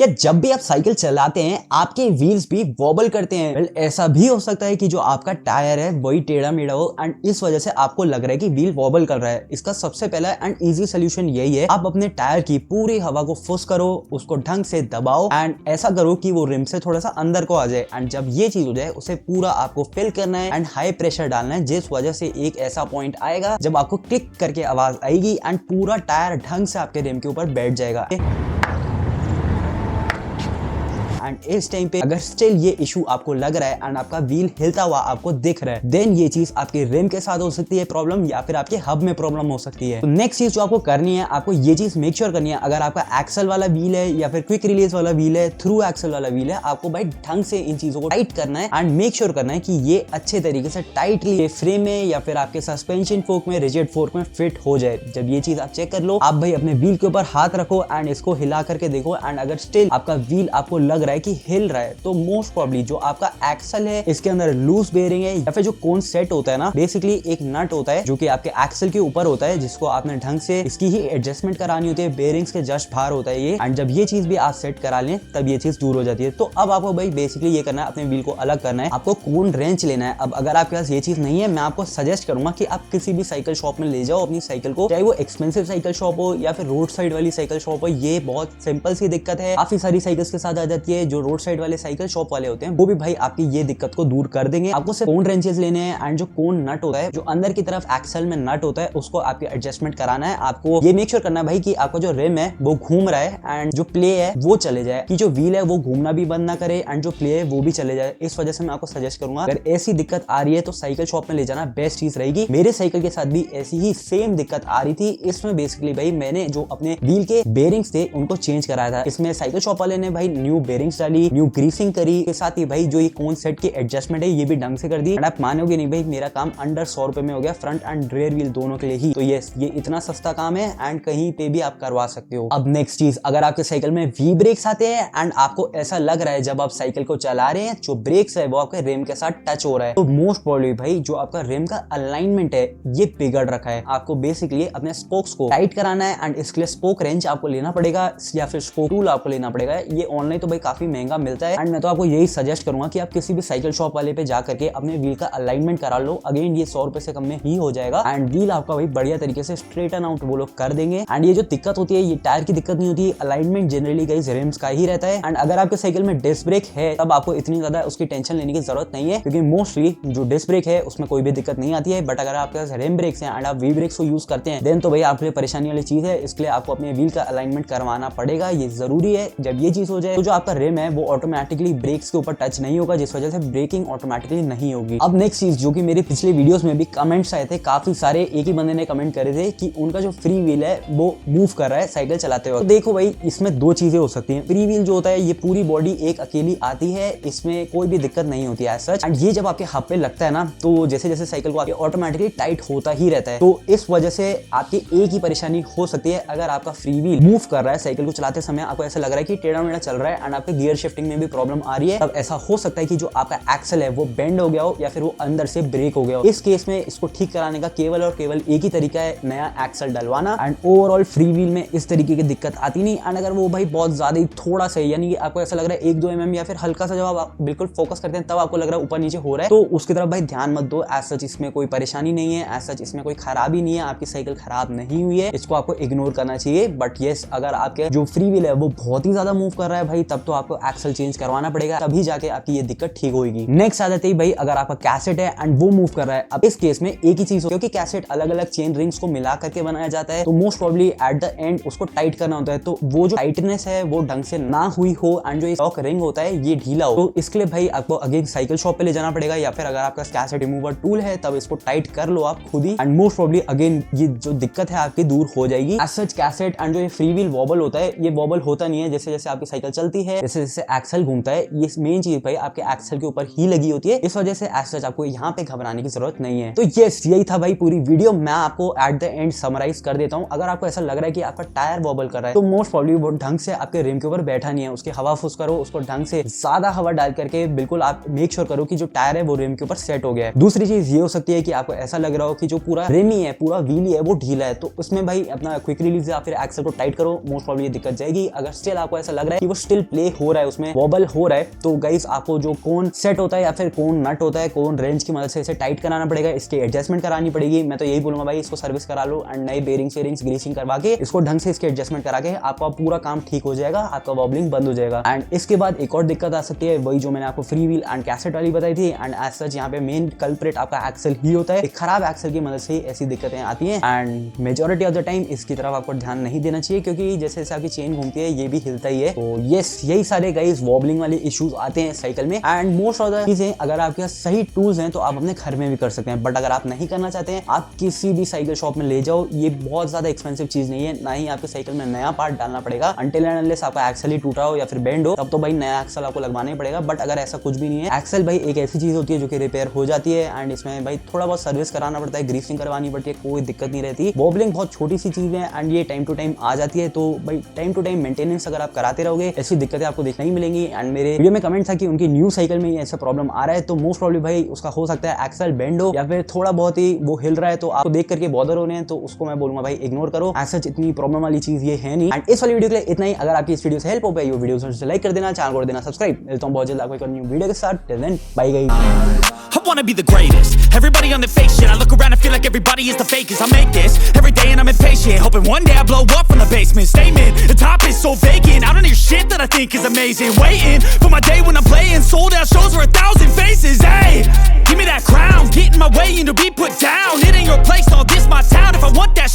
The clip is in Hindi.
या जब भी आप साइकिल चलाते हैं आपके व्हील्स भी वॉबल करते हैं। well, ऐसा भी हो सकता है कि जो आपका टायर है वही टेढ़ा मेढ़ा हो एंड इस वजह से आपको लग रहा है कि व्हील वॉबल कर रहा है। इसका सबसे पहला एंड इजी सोल्यूशन यही है, आप अपने टायर की पूरी हवा को फुस करो, उसको ढंग से दबाओ एंड ऐसा करो कि वो रिम से थोड़ा सा अंदर को आ जाए। एंड जब ये चीज हो जाए उसे पूरा आपको फिल करना है एंड हाई प्रेशर डालना है, जिस वजह से एक ऐसा पॉइंट आएगा जब आपको क्लिक करके आवाज आएगी एंड पूरा टायर ढंग से आपके रिम के ऊपर बैठ जाएगा। एंड इस टाइम पे अगर स्टिल ये इशू आपको लग रहा है एंड आपका व्हील हिलता हुआ आपको दिख रहा है, देन ये चीज आपके रिम के साथ हो सकती है प्रॉब्लम, या फिर आपके हब में प्रॉब्लम हो सकती है। तो नेक्स्ट चीज जो आपको करनी है, आपको ये चीज मेक श्योर करनी है, अगर आपका एक्सल वाला व्हील है या फिर क्विक रिलीज वाला व्हील है, थ्रू एक्सल वाला व्हील है, आपको भाई ढंग से इन चीजों को टाइट करना है एंड मेक श्योर करना है कि ये अच्छे तरीके से टाइटली फ्रेम में या फिर आपके सस्पेंशन फोर्क में, रिजिड फोर्क में फिट हो जाए। जब ये चीज आप चेक कर लो, आप भाई अपने व्हील के ऊपर हाथ रखो एंड इसको हिला करके देखो एंड अगर स्टिल आपका व्हील आपको लग रहा है कि हिल रहा है तो मोस्ट प्रॉब्ली जो आपका एक्सल है इसके अंदर लूज बेयरिंग है, या फिर जो कोन सेट होता है ना, बेसिकली एक नट होता है जो कि आपके एक्सल के ऊपर होता है, जिसको आपने ढंग से इसकी ही एडजस्टमेंट करानी होती है, बेयरिंग्स के जस्ट बाहर होता है ये। एंड जब ये चीज भी आप सेट करा लें तब ये चीज दूर हो जाती है। तो अब आपको भाई बेसिकली ये करना है, अपने व्हील को अलग करना है, आपको कोन रेंच लेना है। अब अगर आपके पास ये चीज नहीं है, मैं आपको सजेस्ट करूंगा कि आप किसी भी साइकिल शॉप में ले जाओ अपनी साइकिल को, चाहे वो एक्सपेंसिव साइकिल शॉप हो या फिर रोड साइड वाली साइकिल शॉप हो। ये बहुत सिंपल सी दिक्कत है, काफी सारी साइकिल्स के साथ आ जाती है। जो रोड साइड वाले साइकिल शॉप वाले होते हैं वो भी भाई आपकी ये दिक्कत को दूर कर देंगे। आपको सिर्फ कोन रेंचेस लेने हैं एंड जो कोन नट होता है, जो अंदर की तरफ एक्सल में नट होता है, उसको आपके एडजस्टमेंट कराना है। आपको ये मेक श्योर करना है भाई कि आपका जो रिम है वो घूम रहा है एंड जो प्ले है वो चले जाए, कि जो व्हील है वो घूमना भी बंद ना करे एंड जो प्ले है वो भी चले जाए। इस वजह से मैं आपको सजेस्ट करूंगा, अगर ऐसी दिक्कत आ रही है तो साइकिल शॉप में ले जाना बेस्ट चीज रहेगी। मेरे साइकिल के साथ भी ऐसी ही सेम दिक्कत आ रही थी। इसमें बेसिकली भाई मैंने जो अपने व्हील के बेयरिंग्स थे उनको चेंज कराया था। इसमें साइकिल शॉप वाले ने भाई न्यू बेयरिंग्स डाली, न्यू ग्रीसिंग करी, के साथ ही भाई जो ये कोन सेट की एडजस्टमेंट है ये भी ढंग से कर दी। आप मानोगे नहीं भाई, मेरा काम अंडर 100 रुपए में हो गया, फ्रंट एंड रेयर व्हील दोनों के लिए ही। तो ये इतना सस्ता काम है एंड कहीं पे भी आप करवा सकते हो। अब नेक्स्ट चीज, अगर आपके साइकिल में वी ब्रेक्स आते हैं एंड आपको ऐसा लग रहा है जब आप साइकिल को चला रहे हैं जो ब्रेक्स है वो आपके रिम के साथ टच हो रहा है, तो मोस्ट प्रोबेबली भाई जो आपका रिम का अलाइनमेंट है ये बिगड़ रखा है। आपको बेसिकली अपने स्पोक्स को टाइट कराना है एंड इसके लिए स्पोक रेंच आपको लेना पड़ेगा या फिर स्पोक टूल आपको लेना पड़ेगा। ये ऑनलाइन तो भाई काफी महंगा मिलता है एंड मैं तो आपको यही सजेस्ट करूंगा कि आप किसी भी साइकिल शॉप वाले पे जा करके अपने व्हील का अलाइनमेंट करा लो। अगेन ये 100 रुपए से कम में ही हो जाएगा एंड व्हील आपका भाई बढ़िया तरीके से स्ट्रेटन आउट वो लोग कर देंगे। एंड ये जो दिक्कत होती है ये टायर की दिक्कत नहीं होती, अलाइनमेंट जनरली गाइस रिम्स का ही रहता है। एंड अगर आपके साइकिल में डिस्क ब्रेक है तब आपको इतनी ज्यादा उसकी टेंशन लेने की जरूरत नहीं है, क्योंकि मोस्टली जो डिस्क ब्रेक है उसमें कोई भी दिक्कत नहीं आती है। बट अगर आपके पास रिम ब्रेक्स हैं एंड आप व्हील ब्रेक्स को यूज करते हैं देन तो भाई आपके लिए परेशानी वाली चीज है। इसके लिए आपको अपने व्हील का अलाइनमेंट करवाना पड़ेगा, ये जरूरी है। जब ये चीज हो जाए तो जो आपका रिम है वो ऑटोमेटिकली ब्रेक्स के ऊपर टच नहीं होगा, जिस वजह से ब्रेकिंग ऑटोमेटिकली नहीं होगी। अब नेक्स्ट चीज जो कि मेरे पिछले वीडियोस में भी कमेंट्स आए थे, काफी सारे एक ही बंदे ने कमेंट करे थे कि उनका जो फ्री व्हील है वो मूव कर रहा है साइकिल चलाते वक्त। तो देखो भाई इसमें दो चीजें हो सकती हैं। फ्री व्हील जो होता है ये पूरी बॉडी एक अकेली आती है, इसमें कोई भी दिक्कत नहीं होती है सच। एंड ये जब आपके हब पे लगता है ना तो जैसे जैसे साइकिल को आपके ऑटोमेटिकली टाइट होता ही रहता है। तो इस वजह से आपकी एक ही परेशानी हो सकती है, अगर आपका फ्री व्हील मूव कर रहा है साइकिल को चलाते समय आपको ऐसा लग रहा है कि टेढ़ा मेढ़ा चल रहा है एंड आपके गियर शिफ्टिंग में भी प्रॉब्लम आ रही है, तब ऐसा हो सकता है कि जो आपका एक्सल है वो बेंड हो गया हो या फिर वो अंदर से ब्रेक हो गया हो। इस केस में इसको ठीक कराने का केवल और केवल एक ही तरीका है, नया एक्सल डलवाना। एंड ओवरऑल फ्री व्हील में इस तरीके की दिक्कत आती नहीं। एंड अगर वो भाई बहुत ज्यादा ही थोड़ा सा यानी कि आपको ऐसा लग रहा है 1-2 mm या फिर हल्का सा जब आप बिल्कुल फोकस करते हैं तब आपको लग रहा है ऊपर नीचे हो रहा है, तो उसकी तरफ भाई ध्यान मत दो। एज सच इसमें कोई परेशानी नहीं है, एज सच इसमें कोई खराबी नहीं है, आपकी साइकिल खराब नहीं हुई है, इसको आपको इग्नोर करना चाहिए। बट यस, अगर आपके जो फ्री व्हील है वो बहुत ही ज्यादा मूव कर रहा है भाई तब तो आपको एक्सल चेंज करवाना पड़ेगा, तभी जाके आपकी ये दिक्कत ठीक होगी। नेक्स्ट आ जाती है भाई अगर आपका कैसेट है एंड वो मूव कर रहा है। अब इस केस में एक ही चीज हो, क्योंकि कैसेट अलग अलग चेन रिंग्स को मिला करके बनाया जाता है तो most probably at the end उसको टाइट करना होता है, तो वो जो टाइटनेस है वो ढंग से ना हुई हो एंड जो लॉक रिंग होता है ये ढीला हो, तो इसके लिए भाई आपको अगेन साइकिल शॉप पे ले जाना पड़ेगा, या फिर अगर आपका कैसेट रिमूवर टूल है तब इसको टाइट कर लो आप खुद ही एंड मोस्ट प्रोबेबली अगेन ये जो दिक्कत है आपकी दूर हो जाएगी। एज सच कैसेट एंड जो ये फ्री व्हील वॉबल होता है ये वॉबल होता नहीं है, जैसे जैसे आपकी साइकिल चलती है जैसे से जैसे एक्सेल घूमता है, ये मेन चीज भाई आपके एक्सेल के ऊपर ही लगी होती है, इस वजह से एज आपको यहाँ पे घबराने की जरूरत नहीं है। तो यस, यही था भाई पूरी वीडियो। मैं आपको एट द एंड समराइज कर देता हूँ। अगर आपको ऐसा लग रहा है कि आपका टायर वॉबल कर रहा है तो मोस्ट प्रॉब्ली वो ढंग से आपके रिम के ऊपर बैठा नहीं है। उसकी हवा फूस करो, उसको ढंग से ज्यादा हवा डाल करके बिल्कुल आप मेक श्योर करो कि जो टायर है वो रिम के ऊपर सेट हो गया है। दूसरी चीज ये हो सकती है कि आपको ऐसा लग रहा हो कि जो पूरा रिम ही है, पूरा व्हील ही है, वो ढीला है, तो उसमें भाई अपना क्विक रिलीज या फिर एक्सेल को टाइट करो, मोस्ट प्रॉब्ली ये दिक्कत जाएगी। अगर स्टिल आपको ऐसा लग रहा है कि वो स्टिल प्ले हो रहा है, उसमें वॉबल हो रहा है, तो गाइस आपको जो कोन सेट होता है या फिर कोन नट होता है, कोन रेंज की मदद से इसे टाइट कराना पड़ेगा, इसकी एडजस्टमेंट करानी पड़ेगी। मैं तो यही बोलूंगा भाई इसको सर्विस करा लो एंड नए बेरिंग्स वेरिंग्स ग्रीसिंग करवा के इसको ढंग से इसके एडजस्टमेंट करा के आपका पूरा काम ठीक हो जाएगा, आपका वॉबलिंग बंद हो जाएगा। एंड इसके बाद एक और दिक्कत आ सकती है, वही जो मैंने आपको फ्री व्हील एंड कैसेट वाली बताई थी। एंड एज सच यहाँ पे मेन कल्प्रिट आपका एक्सेल ही होता है। एक खराब एक्सेल की मदद से ऐसी दिक्कतें आती हैं and majority of the time इसकी तरफ आपको ध्यान नहीं देना चाहिए, क्योंकि जैसे जैसे आपकी चेन घूमती है ये भी हिलता ही है। तो यस, यही सारे गाइस वॉबलिंग वाले इश्यूज आते हैं साइकिल में। एंड मोस्ट ऑफ द चीजें अगर आपके पास सही टूल्स हैं तो आप अपने घर में भी कर सकते हैं, बट अगर आप नहीं करना चाहते हैं, आप किसी भी साइकिल शॉप में ले जाओ। ये बहुत ज्यादा एक्सपेंसिव चीज नहीं है, ना ही आपके साइकिल में नया पार्ट डालना पड़ेगा। अनटिल एंड अनलेस आपका एक्सेल ही टूटा हो या फिर बेंड हो, तब तो भाई नया एक्सेल आपको लगवाना ही पड़ेगा। बट अगर ऐसा कुछ भी नहीं है, एक्सेल भाई एक ऐसी चीज होती है जो कि रिपेयर हो जाती है एंड इसमें भाई थोड़ा बहुत सर्विस कराना पड़ता है, ग्रीसिंग करवानी पड़ती है, कोई दिक्कत नहीं रहती। वॉबलिंग बहुत छोटी सी चीज है एंड ये टाइम टू टाइम आ जाती है, तो भाई टाइम टू टाइम मेंटेनेंस अगर आप कराते रहोगे ऐसी दिक्कतें आपको देखने ही मिलेंगी। एंड मेरे वीडियो में कमेंट था कि उनकी न्यू साइकिल में ऐसा प्रॉब्लम आ रहा है, तो मोस्ट प्रॉब्ली भाई उसका हो सकता है एक्सेल बेंड हो या फिर थोड़ा बहुत ही वो हिल रहा है, तो आपको देख करके बॉदर होने हैं, तो उसको मैं बोलूंगा भाई इग्नोर करो। एज सच इतनी प्रॉब्लम वाली चीज ये है नहीं। एंड इस वाली वीडियो के लिए इतना ही। अगर आपकी इस वीडियो से हेल्प हो पाई, वीडियो से लाइक कर देना, चैनल को देना सब्सक्राइब। मिलता हूं बहुत जल्द आपको एक न्यू वीडियो के साथ। Till then, bye guys. I wanna be the greatest. Everybody on the fake shit. I look around and feel like everybody is the fakest. I make this every day and I'm impatient, hoping one day I blow up from the basement. Statement, the top is so vacant. I don't hear shit that I think is amazing. Waiting for my day when I'm playing sold out shows for 1,000 faces. Hey, give me that crown, get in my way and to be put down. It ain't your place, no, this my town. If I want that